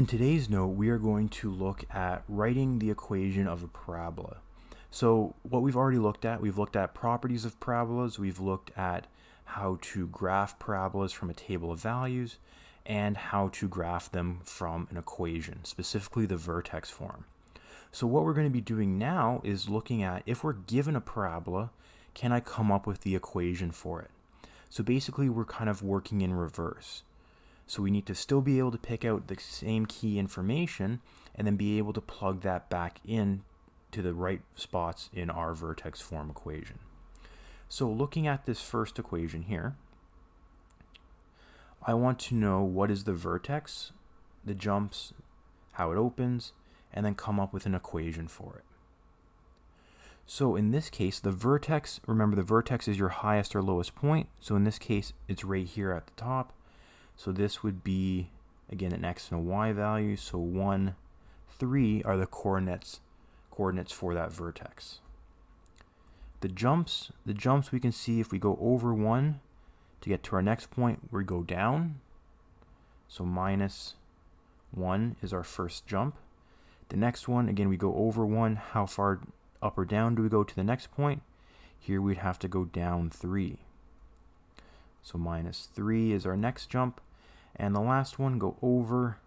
In today's note, we are going to look at writing the equation of a parabola. So what we've already looked at, we've looked at properties of parabolas, we've looked at how to graph parabolas from a table of values, and how to graph them from an equation, specifically the vertex form. So what we're going to be doing now is looking at, if we're given a parabola, can I come up with the equation for it? So basically we're kind of working in reverse. So we need to still be able to pick out the same key information and then be able to plug that back in to the right spots in our vertex form equation. So looking at this first equation here, I want to know what is the vertex, the jumps, how it opens, and then come up with an equation for it. So in this case, the vertex, remember the vertex is your highest or lowest point. So in this case, it's right here at the top. So this would be, again, an x and a y value. So 1, 3 are the coordinates for that vertex. The jumps we can see if we go over 1 to get to our next point, we go down. So minus 1 is our first jump. The next one, again, we go over 1. How far up or down do we go to the next point? Here we'd have to go down 3. So minus 3 is our next jump. And the last one, go over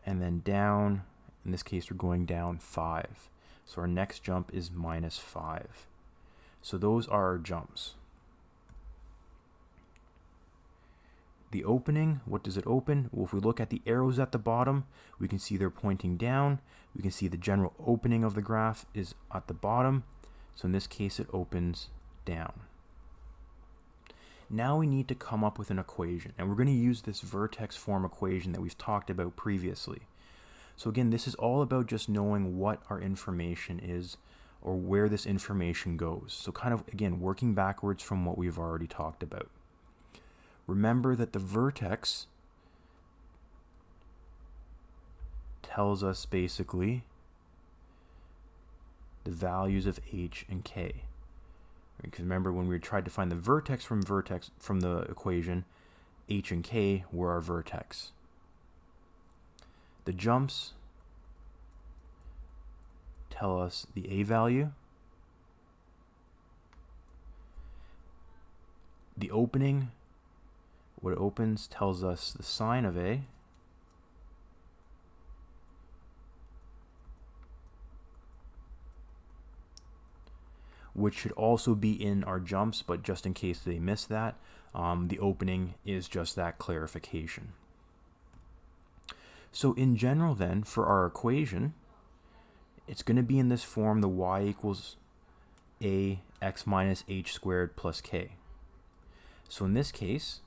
and then down. In this case, we're going down 5. So our next jump is minus 5. So those are our jumps. The opening, what does it open? Well, if we look at the arrows at the bottom, we can see they're pointing down. We can see the general opening of the graph is at the bottom. So in this case, it opens down. Now we need to come up with an equation, and we're going to use this vertex form equation that we've talked about previously. So again, this is all about just knowing what our information is or where this information goes. So kind of, again, working backwards from what we've already talked about. Remember that the vertex tells us basically the values of h and k. Because remember, when we tried to find the vertex from the equation, h and k were our vertex. The jumps tell us the a value. The opening, what it opens, tells us the sign of a. Which should also be in our jumps, but just in case they miss that, the opening is just that clarification. So in general then, for our equation, it's going to be in this form, the y equals a x minus h squared plus k. So in this case,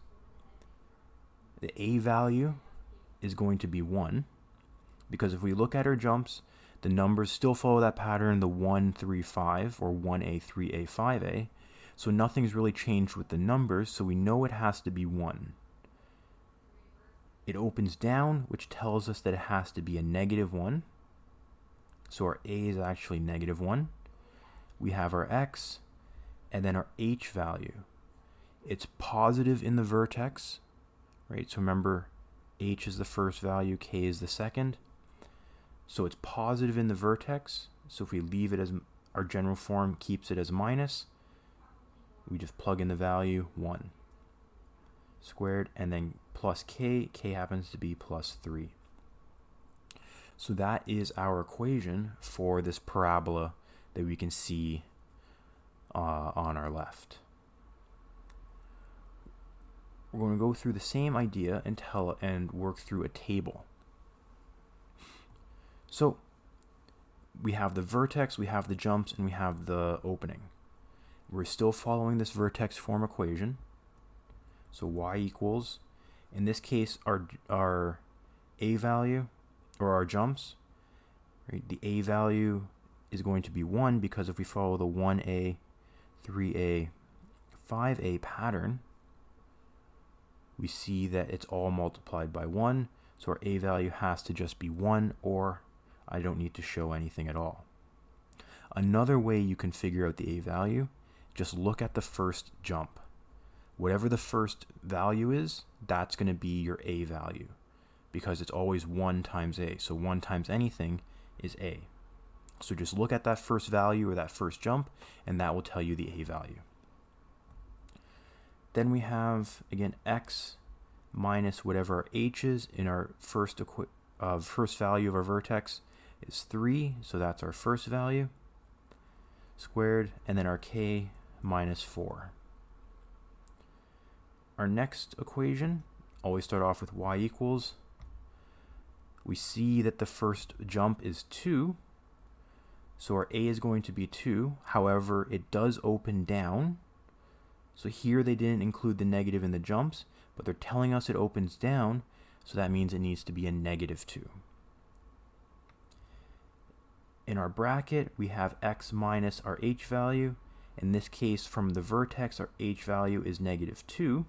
the a value is going to be 1, because if we look at our jumps, the numbers still follow that pattern, the 1, 3, 5, or 1a, 3a, 5a. So nothing's really changed with the numbers, so we know it has to be 1. It opens down, which tells us that it has to be a negative 1. So our a is actually negative 1. We have our x, and then our h value. It's positive in the vertex, right? So remember, h is the first value, k is the second. So it's positive in the vertex. So if we leave it as our general form keeps it as minus, we just plug in the value 1 squared, and then plus k. K happens to be plus 3. So that is our equation for this parabola that we can see on our left. We're going to go through the same idea and work through a table. So we have the vertex, we have the jumps, and we have the opening. We're still following this vertex form equation. So y equals, in this case, our a value, or our jumps, right? The a value is going to be 1, because if we follow the 1a, 3a, 5a pattern, we see that it's all multiplied by 1. So our a value has to just be 1, or I don't need to show anything at all. Another way you can figure out the a value, just look at the first jump. Whatever the first value is, that's going to be your a value. because it's always 1 times a. So 1 times anything is a. So just look at that first value or that first jump, and that will tell you the a value. Then we have, again, x minus whatever our h is in our first value of our vertex is 3, so that's our first value, squared, and then our k minus 4. Our next equation, always start off with y equals. We see that the first jump is 2, so our a is going to be 2. However, it does open down. So here they didn't include the negative in the jumps, but they're telling us it opens down, so that means it needs to be a negative 2. In our bracket, we have x minus our h value. In this case, from the vertex, our h value is negative 2.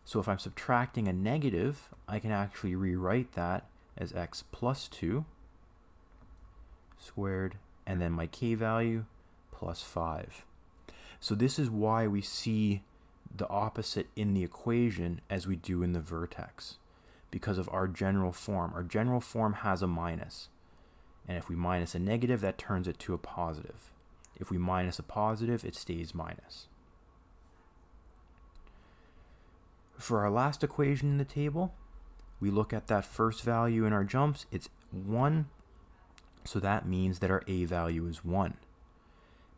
So if I'm subtracting a negative, I can actually rewrite that as x plus 2 squared, and then my k value plus 5. So this is why we see the opposite in the equation as we do in the vertex, because of our general form. Our general form has a minus, and if we minus a negative, that turns it to a positive. If we minus a positive, it stays minus. For our last equation in the table, we look at that first value in our jumps. It's 1, so that means that our a value is 1.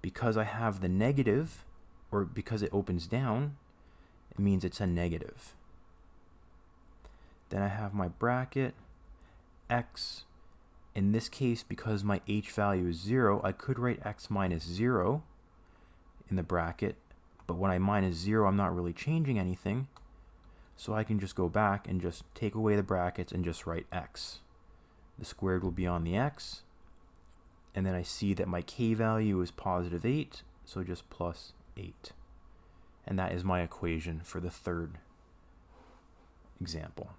Because I have the negative, or because it opens down, it means it's a negative. Then I have my bracket, x. In this case, because my h value is 0, I could write x minus 0 in the bracket, but when I minus 0, I'm not really changing anything, so I can just go back and just take away the brackets and just write x. The squared will be on the x, and then I see that my k value is positive 8, so just plus 8. And that is my equation for the third example.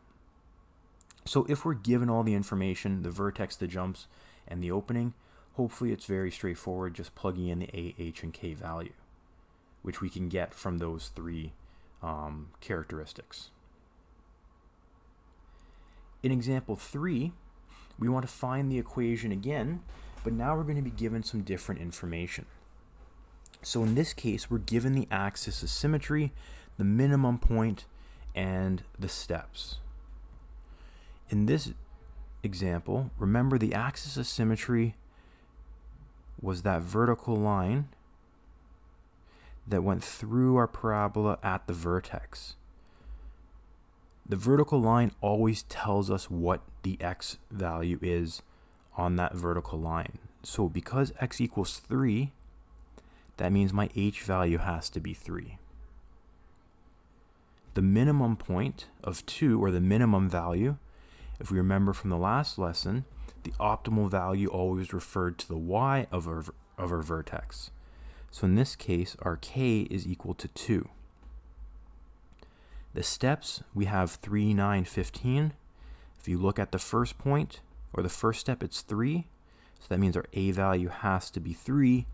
So if we're given all the information, the vertex, the jumps, and the opening, hopefully it's very straightforward, just plugging in the a, h, and k value, which we can get from those three characteristics. In example 3, we want to find the equation again, but now we're going to be given some different information. So in this case, we're given the axis of symmetry, the minimum point, and the steps. In this example, remember the axis of symmetry was that vertical line that went through our parabola at the vertex. The vertical line always tells us what the x value is on that vertical line. So because x equals 3, that means my h value has to be 3. The minimum point of 2, or the minimum value, if we remember from the last lesson, the optimal value always referred to the y of our vertex. So in this case, our k is equal to 2. The steps, we have 3, 9, 15. If you look at the first point, or the first step, it's 3. So that means our a value has to be 3,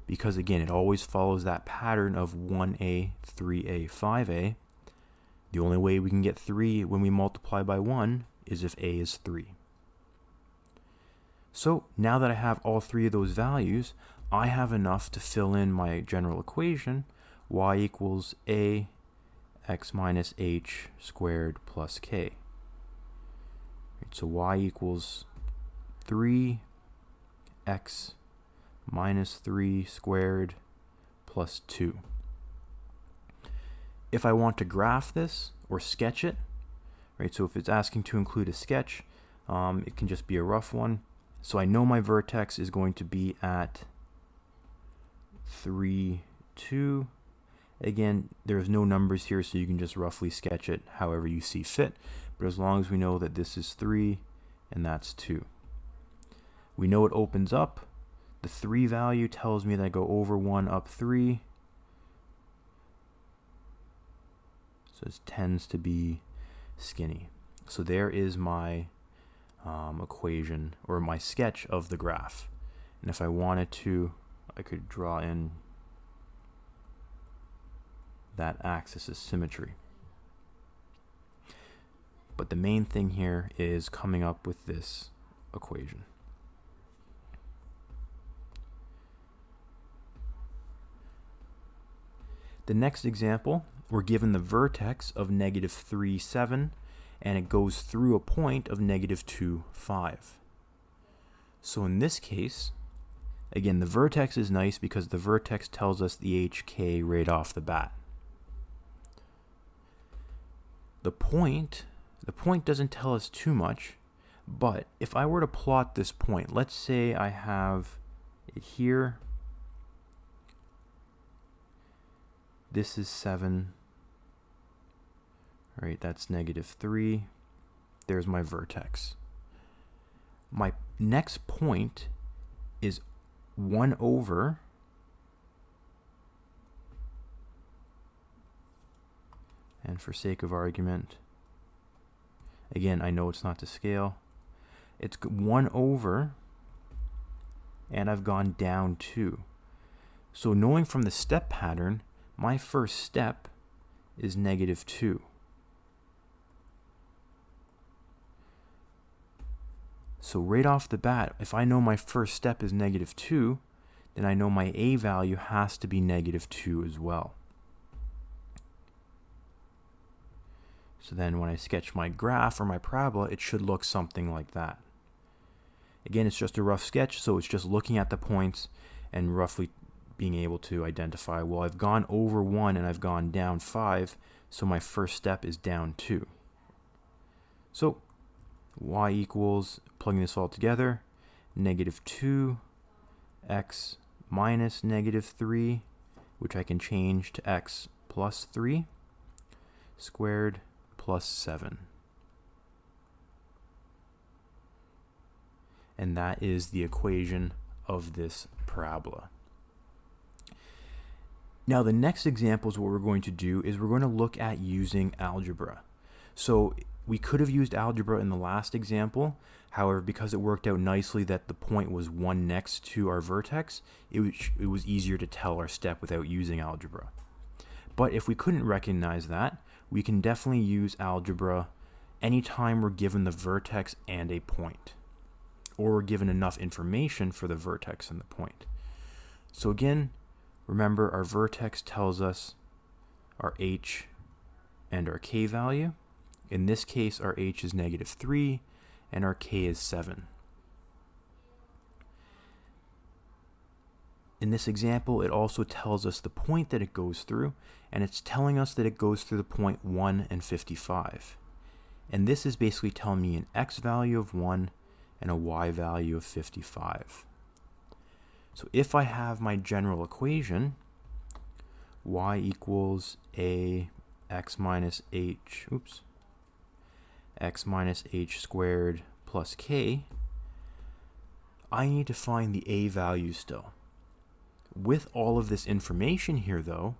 because again, it always follows that pattern of 1a, 3a, 5a. The only way we can get 3 when we multiply by 1 is if a is 3. So now that I have all three of those values, I have enough to fill in my general equation, y equals a x minus h squared plus k. So y equals 3x minus 3 squared plus 2. If I want to graph this or sketch it, right, so if it's asking to include a sketch, it can just be a rough one. So I know my vertex is going to be at 3, 2. Again, there's no numbers here, so you can just roughly sketch it however you see fit. But as long as we know that this is 3 and that's 2. We know it opens up. The 3 value tells me that I go over 1 up 3. So it tends to be skinny. So there is my equation, or my sketch of the graph. And if I wanted to, I could draw in that axis of symmetry. But the main thing here is coming up with this equation. The next example, we're given the vertex of negative 3, 7, and it goes through a point of negative 2, 5. So in this case, again, the vertex is nice because the vertex tells us the HK right off the bat. The point doesn't tell us too much, but if I were to plot this point, let's say I have it here. This is 7. All right, that's negative 3. There's my vertex. My next point is 1 over and for sake of argument, again, I know it's not to scale, it's 1 over, and I've gone down 2. So knowing from the step pattern, my first step is negative 2. So right off the bat, if I know my first step is negative 2, then I know my A value has to be negative 2 as well. So then when I sketch my graph or my parabola, it should look something like that. Again, it's just a rough sketch, so it's just looking at the points and roughly being able to identify, well, I've gone over 1 and I've gone down 5, so my first step is down 2. So y equals, plugging this all together, negative 2 x minus negative 3, which I can change to x plus 3, squared plus 7. And that is the equation of this parabola. Now the next example is what we're going to do is we're going to look at using algebra. So we could have used algebra in the last example. However, because it worked out nicely that the point was 1 next to our vertex, it was easier to tell our step without using algebra. But if we couldn't recognize that, we can definitely use algebra anytime we're given the vertex and a point, or we're given enough information for the vertex and the point. So again, remember our vertex tells us our h and our k value. In this case, our h is negative 3 and our k is 7. In this example, it also tells us the point that it goes through, and it's telling us that it goes through the point 1 and 55. And this is basically telling me an x value of 1 and a y value of 55. So if I have my general equation, y equals a x minus h, x minus h squared plus k, I need to find the a value still. With all of this information here though,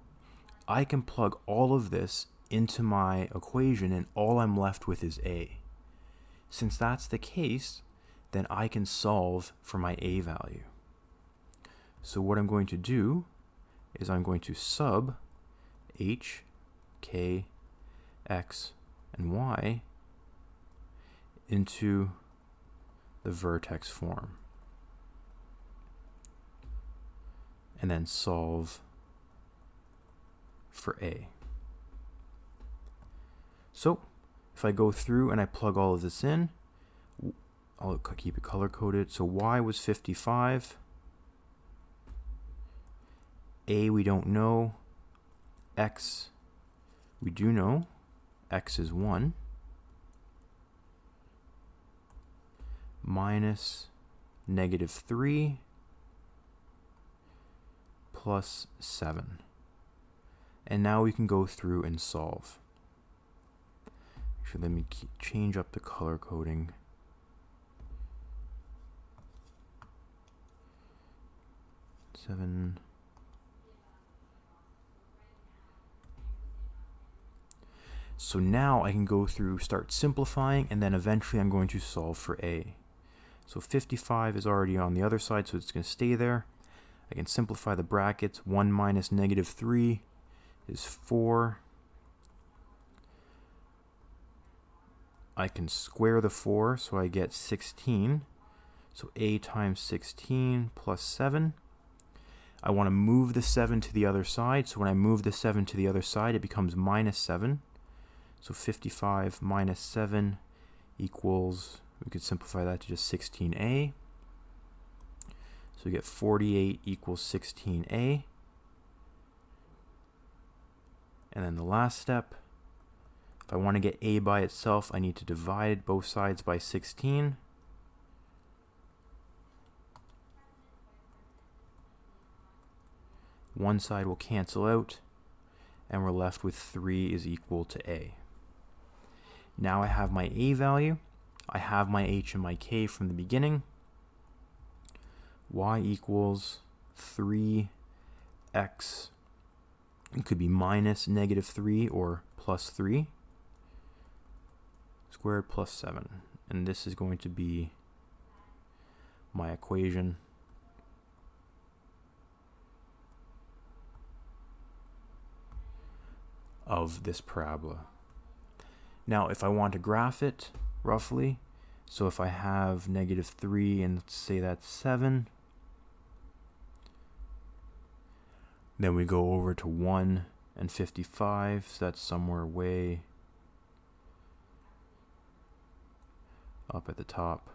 I can plug all of this into my equation and all I'm left with is a. Since that's the case, then I can solve for my a value. So what I'm going to do is I'm going to sub h, k, x, and y into the vertex form, and then solve for a. So if I go through and I plug all of this in, I'll keep it color coded. So y was 55, a we don't know, x we do know, x is 1, minus negative 3 plus 7. And now we can go through and solve. Actually, let me change up the color coding. So now I can go through, start simplifying, and then eventually I'm going to solve for a. So 55 is already on the other side, so it's going to stay there. I can simplify the brackets. 1 minus negative 3 is 4. I can square the 4, so I get 16. So a times 16 plus 7. I want to move the 7 to the other side, so when I move the 7 to the other side, it becomes minus 7. So 55 minus 7 equals, we could simplify that to just 16a. So we get 48 equals 16a. And then the last step, if I want to get a by itself, I need to divide both sides by 16. One side will cancel out, and we're left with 3 is equal to a. Now I have my a value, I have my h and my k from the beginning. Y equals 3x, it could be minus negative 3 or plus 3 squared plus 7. And this is going to be my equation of this parabola. Now, if I want to graph it roughly, so if I have negative 3 and let's say that's 7, then we go over to 1 and 55, so that's somewhere way up at the top.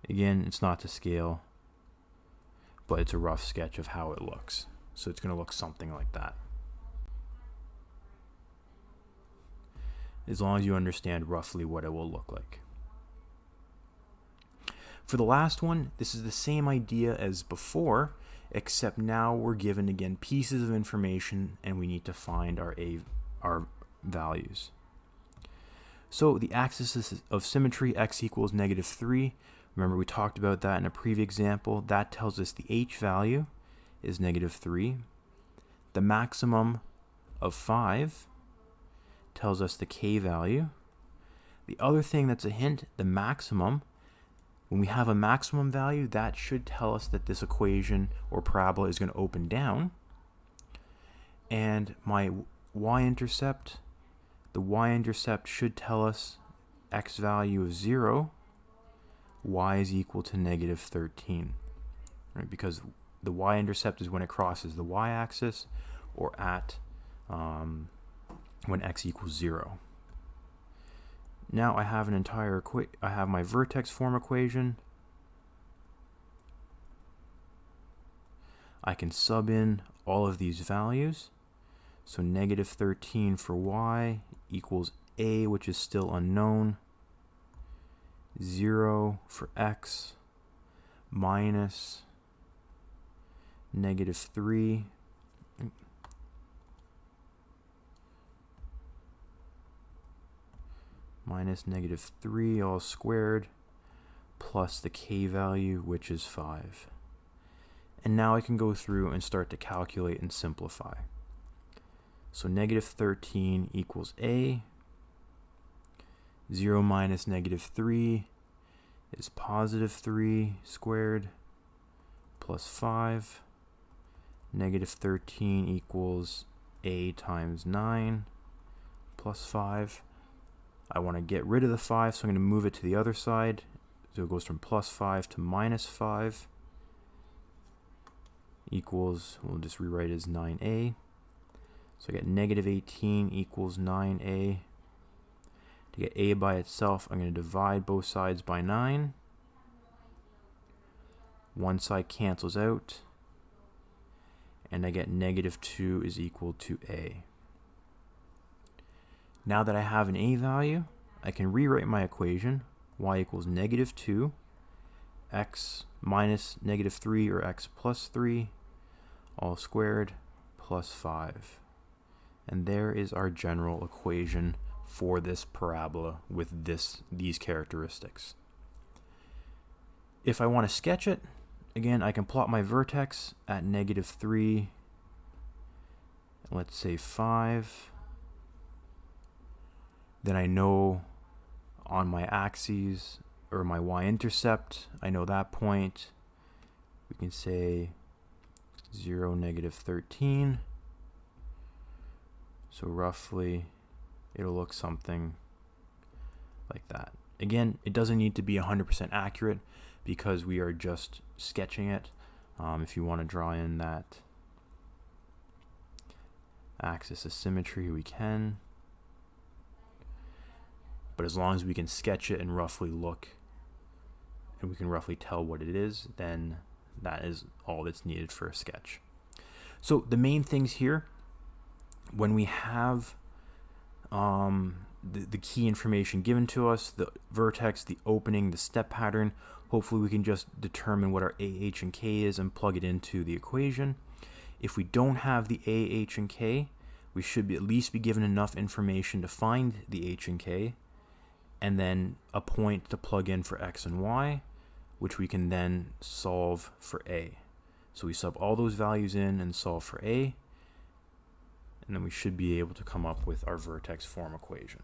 Again, it's not to scale, but it's a rough sketch of how it looks. So it's going to look something like that. As long as you understand roughly what it will look like. For the last one, this is the same idea as before, except now we're given again pieces of information and we need to find our values. So the axis of symmetry, x equals negative 3. Remember we talked about that in a previous example. That tells us the h value is negative 3. The maximum of 5 tells us the k value. The other thing that's a hint, the maximum, when we have a maximum value, that should tell us that this equation or parabola is going to open down. And my y-intercept, the y-intercept should tell us x value of 0, y is equal to negative 13. Right? Because the y-intercept is when it crosses the y-axis or at when x equals 0. Now I have an entire I have my vertex form equation. I can sub in all of these values. So negative 13 for y equals a, which is still unknown, 0 for x, minus negative 3, minus negative 3 all squared, plus the k value, which is 5. And now I can go through and start to calculate and simplify. So negative 13 equals a. 0 minus negative 3 is positive 3 squared plus 5. Negative 13 equals a times 9 plus 5. I want to get rid of the 5, so I'm going to move it to the other side. So it goes from plus 5 to minus 5 equals, we'll just rewrite it as 9a. So I get negative 18 equals 9a. To get a by itself, I'm going to divide both sides by 9. One side cancels out, and I get negative 2 is equal to a. Now that I have an a value, I can rewrite my equation. Y equals negative 2, x minus negative 3 or x plus 3, all squared, plus 5. And there is our general equation for this parabola with these characteristics. If I want to sketch it, again, I can plot my vertex at negative 3, let's say 5. Then I know on my axes, or my y-intercept, I know that point. We can say 0, negative 13. So roughly, it'll look something like that. Again, it doesn't need to be 100% accurate because we are just sketching it. If you want to draw in that axis of symmetry, we can. But as long as we can sketch it and roughly look, and we can roughly tell what it is, then that is all that's needed for a sketch. So the main things here, when we have the key information given to us, the vertex, the opening, the step pattern, hopefully we can just determine what our AH and K is and plug it into the equation. If we don't have the AH and K, we should at least be given enough information to find the H and K, and then a point to plug in for X and Y, which we can then solve for A. So we sub all those values in and solve for A, and then we should be able to come up with our vertex form equation.